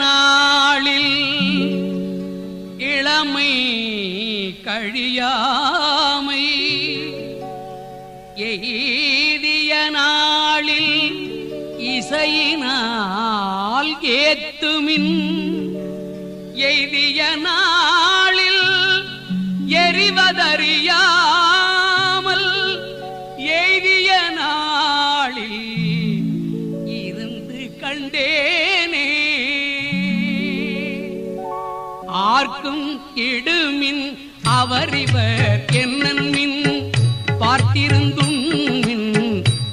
நாளில் இளமை கழியாமை எய்திய நாளில் இசையினால் ஏத்துமின் எய்திய நாளில் எரிவதறியாமல் எய்திய நாளில் இருந்து கண்டேனே ஆர்க்கும் இடுமின் அவரிவர் என்னன்மின் பார்த்திருந்தும்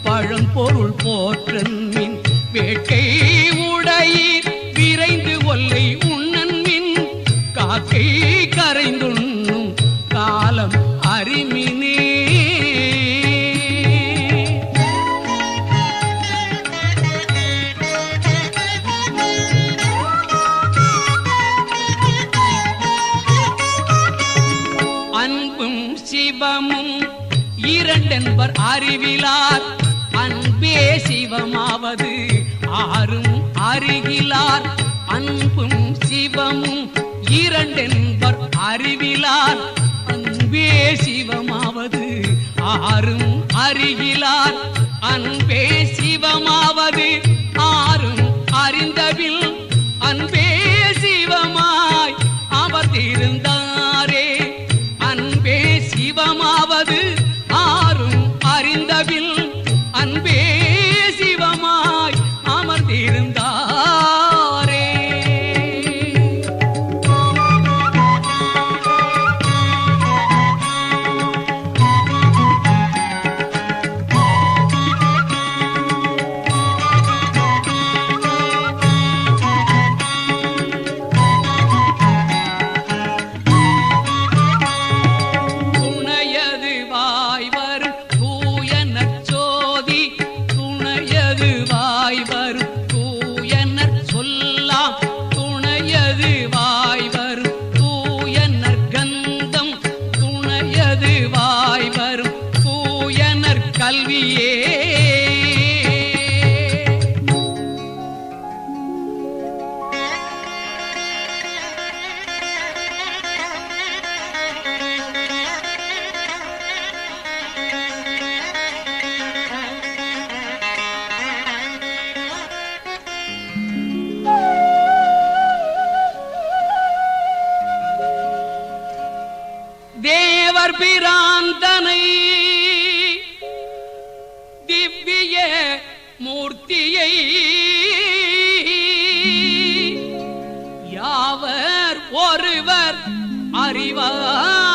பழம்பொருள் போற்றன்மின் வேட்கை உடையீர் விரைந்து ஒல்லை உண்ணன்மின் காக்கை கரைந்துண்ணும் காலம் அறிமினே அன்பும் சிவமும் இரண்டென்பர் அறிவிலார் அன்பே சிவமாவது ஆறும் அறிகிலார் அன்பும் சிவமும் இரண்டென்பர் அறிவிலார் அன்பே சிவமாவது ஆறும் அறிகிலார் அன்பே சிவமாவது ஆறும் அறிந்தவில் அன்பே சிவமாய் அமர்ந்திருந்தாரே அன்பே சிவமாவது ஆறும் அறிந்தவில் அன்பே சிவமாய் அமர்ந்திருந்தாரே கல்வியே தேவர் பிராந்தனை திவ்ய மூர்த்தியை யாவர் ஒருவர் அறிவார்